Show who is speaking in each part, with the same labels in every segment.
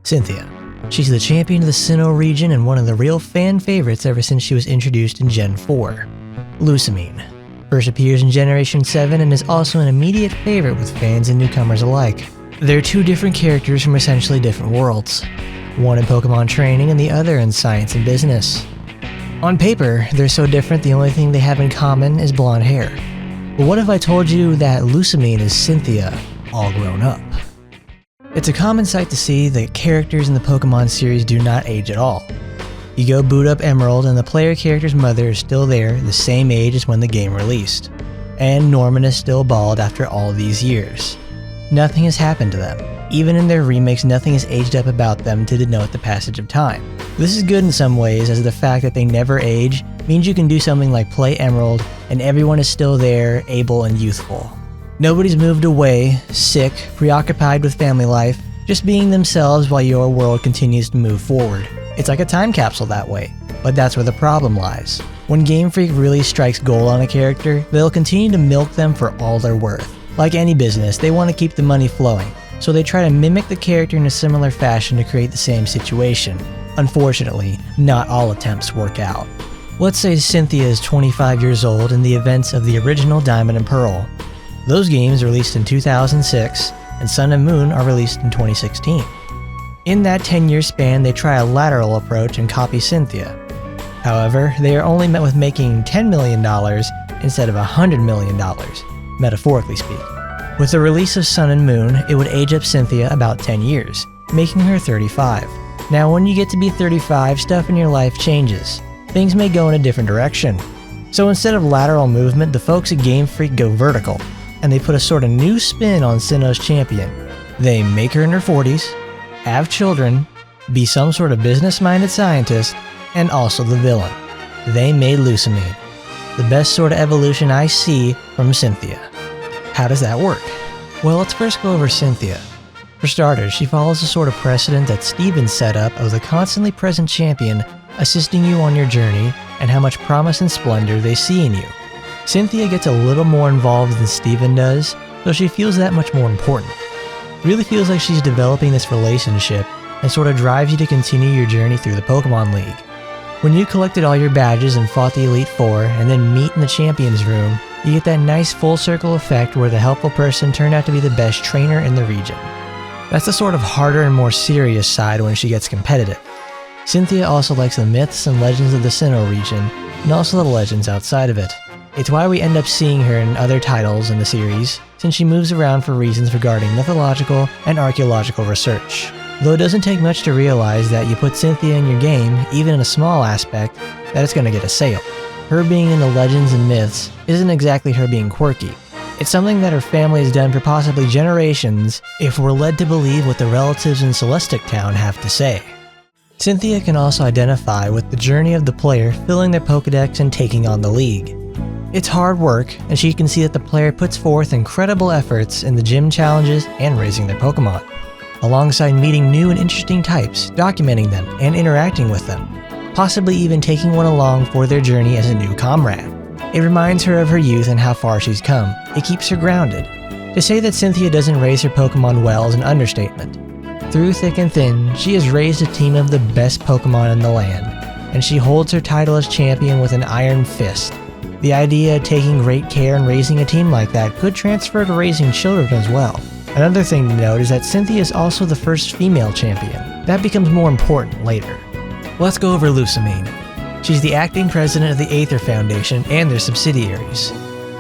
Speaker 1: Cynthia. She's the champion of the Sinnoh region and one of the real fan favorites ever since she was introduced in Gen 4. Lusamine. First appears in Generation 7 and is also an immediate favorite with fans and newcomers alike. They're two different characters from essentially different worlds. One in Pokemon training and the other in science and business. On paper, they're so different the only thing they have in common is blonde hair. But what if I told you that Lusamine is Cynthia, all grown up? It's a common sight to see that characters in the Pokemon series do not age at all. You go boot up Emerald and the player character's mother is still there, the same age as when the game released. And Norman is still bald after all these years. Nothing has happened to them. Even in their remakes, nothing has aged up about them to denote the passage of time. This is good in some ways, as the fact that they never age means you can do something like play Emerald and everyone is still there, able and youthful. Nobody's moved away, sick, preoccupied with family life, just being themselves while your world continues to move forward. It's like a time capsule that way, but that's where the problem lies. When Game Freak really strikes gold on a character, they'll continue to milk them for all they're worth. Like any business, they want to keep the money flowing, so they try to mimic the character in a similar fashion to create the same situation. Unfortunately, not all attempts work out. Let's say Cynthia is 25 years old in the events of the original Diamond and Pearl. Those games released in 2006, and Sun and Moon are released in 2016. In that 10-year span, they try a lateral approach and copy Cynthia. However, they are only met with making $10 million instead of $100 million, metaphorically speaking. With the release of Sun and Moon, it would age up Cynthia about 10 years, making her 35. Now when you get to be 35, stuff in your life changes. Things may go in a different direction. So instead of lateral movement, the folks at Game Freak go vertical, and they put a sort of new spin on Sinnoh's champion. They make her in her 40s, have children, be some sort of business-minded scientist, and also the villain. They made Lusamine. The best sort of evolution I see from Cynthia. How does that work? Well, let's first go over Cynthia. For starters, she follows the sort of precedent that Steven set up of the constantly present champion assisting you on your journey and how much promise and splendor they see in you. Cynthia gets a little more involved than Steven does, so she feels that much more important. Really feels like she's developing this relationship and sort of drives you to continue your journey through the Pokemon League. When you collected all your badges and fought the Elite Four and then meet in the Champions Room, you get that nice full circle effect where the helpful person turned out to be the best trainer in the region. That's the sort of harder and more serious side when she gets competitive. Cynthia also likes the myths and legends of the Sinnoh region, and also the legends outside of it. It's why we end up seeing her in other titles in the series, since she moves around for reasons regarding mythological and archaeological research. Though it doesn't take much to realize that you put Cynthia in your game, even in a small aspect, that it's going to get a sale. Her being into legends and myths isn't exactly her being quirky. It's something that her family has done for possibly generations if we're led to believe what the relatives in Celestic Town have to say. Cynthia can also identify with the journey of the player filling their Pokedex and taking on the League. It's hard work, and she can see that the player puts forth incredible efforts in the gym challenges and raising their Pokemon, alongside meeting new and interesting types, documenting them, and interacting with them, possibly even taking one along for their journey as a new comrade. It reminds her of her youth and how far she's come. It keeps her grounded. To say that Cynthia doesn't raise her Pokemon well is an understatement. Through thick and thin, she has raised a team of the best Pokemon in the land, and she holds her title as champion with an iron fist. The idea of taking great care in raising a team like that could transfer to raising children as well. Another thing to note is that Cynthia is also the first female champion. That becomes more important later. Let's go over Lusamine. She's the acting president of the Aether Foundation and their subsidiaries.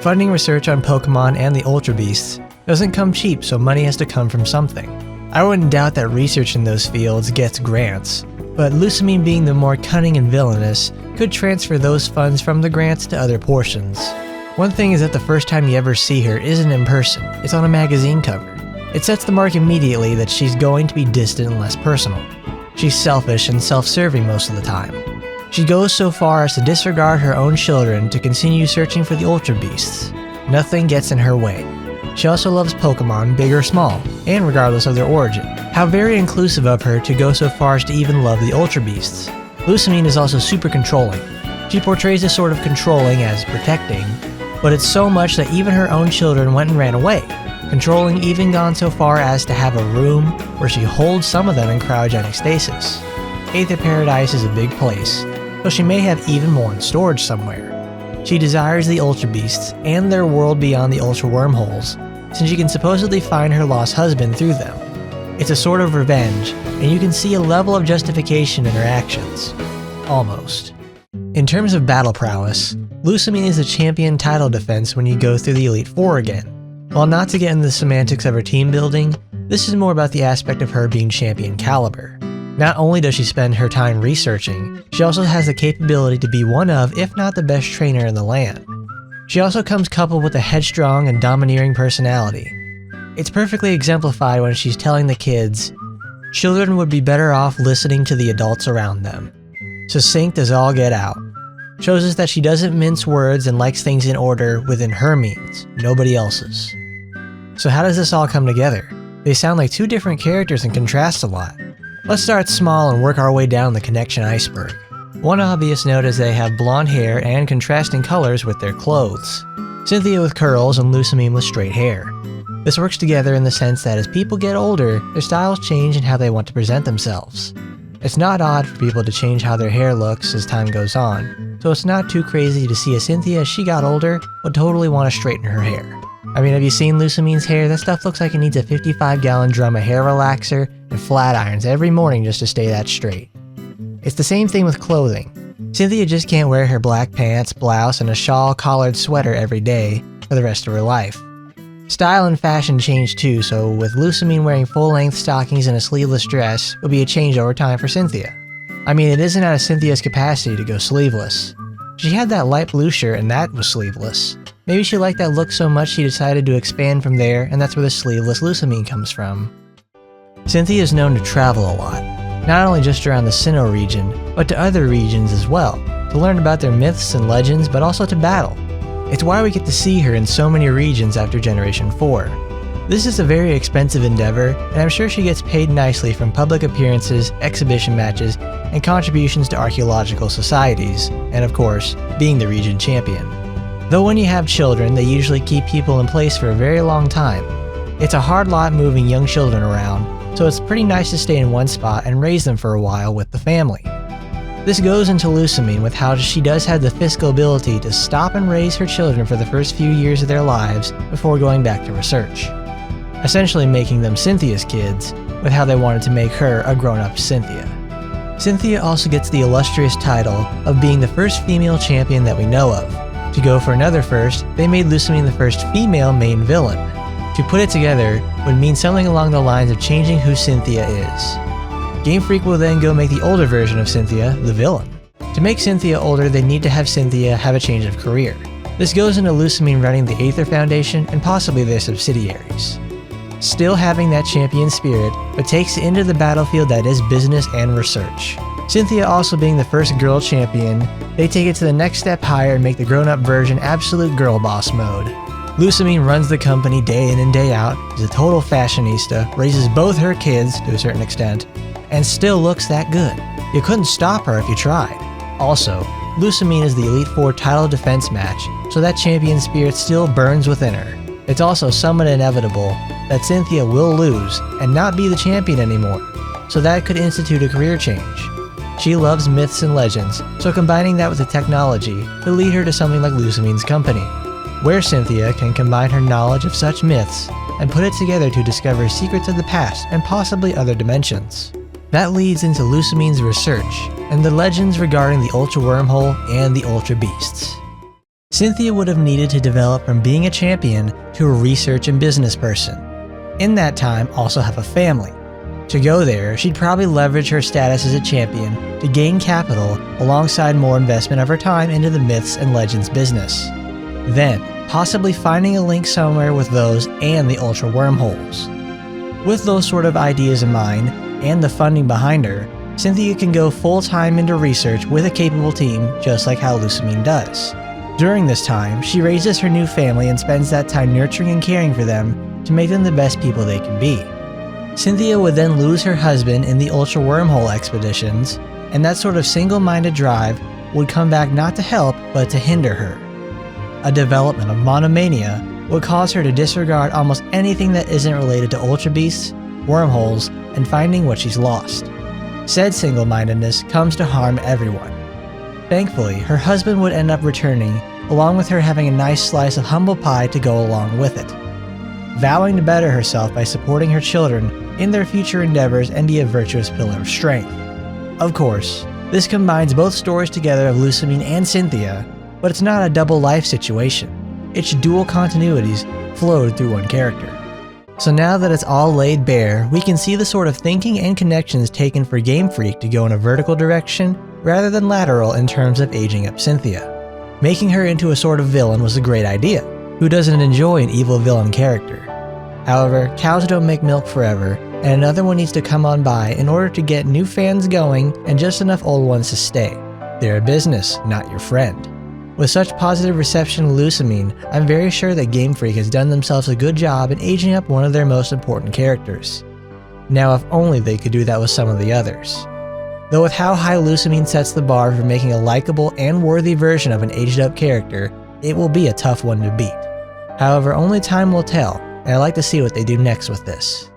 Speaker 1: Funding research on Pokemon and the Ultra Beasts doesn't come cheap, so money has to come from something. I wouldn't doubt that research in those fields gets grants, but Lusamine being the more cunning and villainous could transfer those funds from the grants to other portions. One thing is that the first time you ever see her isn't in person, it's on a magazine cover. It sets the mark immediately that she's going to be distant and less personal. She's selfish and self-serving most of the time. She goes so far as to disregard her own children to continue searching for the Ultra Beasts. Nothing gets in her way. She also loves Pokemon, big or small, and regardless of their origin. How very inclusive of her to go so far as to even love the Ultra Beasts. Lusamine is also super controlling. She portrays this sort of controlling as protecting, but it's so much that even her own children went and ran away. controlling even gone so far as to have a room where she holds some of them in cryogenic stasis. Aether Paradise is a big place, so she may have even more in storage somewhere. She desires the Ultra Beasts and their world beyond the Ultra Wormholes, since she can supposedly find her lost husband through them. It's a sort of revenge, and you can see a level of justification in her actions. Almost. In terms of battle prowess, Lusamine is a champion title defense when you go through the Elite Four again. While not to get into the semantics of her team building, this is more about the aspect of her being champion caliber. Not only does she spend her time researching, she also has the capability to be one of, if not the best trainer in the land. She also comes coupled with a headstrong and domineering personality. It's perfectly exemplified when she's telling the kids, children would be better off listening to the adults around them. Succinct as all get out. Shows us that she doesn't mince words and likes things in order within her means, nobody else's. So how does this all come together? They sound like two different characters and contrast a lot. Let's start small and work our way down the connection iceberg. One obvious note is they have blonde hair and contrasting colors with their clothes. Cynthia with curls and Lusamine with straight hair. This works together in the sense that as people get older, their styles change in how they want to present themselves. It's not odd for people to change how their hair looks as time goes on, so it's not too crazy to see a Cynthia as she got older would totally want to straighten her hair. I mean, have you seen Lusamine's hair? That stuff looks like it needs a 55-gallon drum of hair relaxer and flat irons every morning just to stay that straight. It's the same thing with clothing. Cynthia just can't wear her black pants, blouse, and a shawl-collared sweater every day for the rest of her life. Style and fashion change too, so with Lusamine wearing full-length stockings and a sleeveless dress would be a change over time for Cynthia. I mean, it isn't out of Cynthia's capacity to go sleeveless. She had that light blue shirt and that was sleeveless. Maybe she liked that look so much she decided to expand from there, and that's where the sleeveless Lusamine comes from. Cynthia is known to travel a lot, not only just around the Sinnoh region, but to other regions as well, to learn about their myths and legends, but also to battle. It's why we get to see her in so many regions after Generation 4. This is a very expensive endeavor, and I'm sure she gets paid nicely from public appearances, exhibition matches, and contributions to archaeological societies, and of course, being the region champion. Though when you have children, they usually keep people in place for a very long time. It's a hard lot moving young children around, so it's pretty nice to stay in one spot and raise them for a while with the family. This goes into Lusamine with how she does have the fiscal ability to stop and raise her children for the first few years of their lives before going back to research. Essentially making them Cynthia's kids, with how they wanted to make her a grown-up Cynthia. Cynthia also gets the illustrious title of being the first female champion that we know of. To go for another first, they made Lusamine the first female main villain. To put it together would mean something along the lines of changing who Cynthia is. Game Freak will then go make the older version of Cynthia the villain. To make Cynthia older, they need to have Cynthia have a change of career. This goes into Lusamine running the Aether Foundation and possibly their subsidiaries. Still having that champion spirit, but takes it into the battlefield that is business and research. Cynthia also being the first girl champion, they take it to the next step higher and make the grown-up version absolute girl boss mode. Lusamine runs the company day in and day out, is a total fashionista, raises both her kids to a certain extent, and still looks that good. You couldn't stop her if you tried. Also, Lusamine is the Elite Four title defense match, so that champion spirit still burns within her. It's also somewhat inevitable that Cynthia will lose and not be the champion anymore, so that could institute a career change. She loves myths and legends, so combining that with the technology could lead her to something like Lusamine's company, where Cynthia can combine her knowledge of such myths and put it together to discover secrets of the past and possibly other dimensions. That leads into Lusamine's research and the legends regarding the Ultra Wormhole and the Ultra Beasts. Cynthia would have needed to develop from being a champion to a research and business person. In that time, also have a family. To go there, she'd probably leverage her status as a champion to gain capital alongside more investment of her time into the myths and legends business. Then, possibly finding a link somewhere with those and the Ultra Wormholes. With those sort of ideas in mind, and the funding behind her, Cynthia can go full-time into research with a capable team just like how Lusamine does. During this time, she raises her new family and spends that time nurturing and caring for them to make them the best people they can be. Cynthia would then lose her husband in the Ultra Wormhole expeditions, and that sort of single-minded drive would come back not to help but to hinder her. A development of monomania would cause her to disregard almost anything that isn't related to Ultra Beasts, wormholes, and finding what she's lost. Said single-mindedness comes to harm everyone. Thankfully, her husband would end up returning, along with her having a nice slice of humble pie to go along with it, vowing to better herself by supporting her children in their future endeavors and be a virtuous pillar of strength. Of course, this combines both stories together of Lusamine and Cynthia, but it's not a double life situation. Its dual continuities flowed through one character. So now that it's all laid bare, we can see the sort of thinking and connections taken for Game Freak to go in a vertical direction rather than lateral in terms of aging up Cynthia. Making her into a sort of villain was a great idea. Who doesn't enjoy an evil villain character? However, cows don't make milk forever, and another one needs to come on by in order to get new fans going and just enough old ones to stay. They're a business, not your friend. With such positive reception to Lusamine, I'm very sure that Game Freak has done themselves a good job in aging up one of their most important characters. Now if only they could do that with some of the others. Though with how high Lusamine sets the bar for making a likable and worthy version of an aged up character, it will be a tough one to beat. However, only time will tell, and I'd like to see what they do next with this.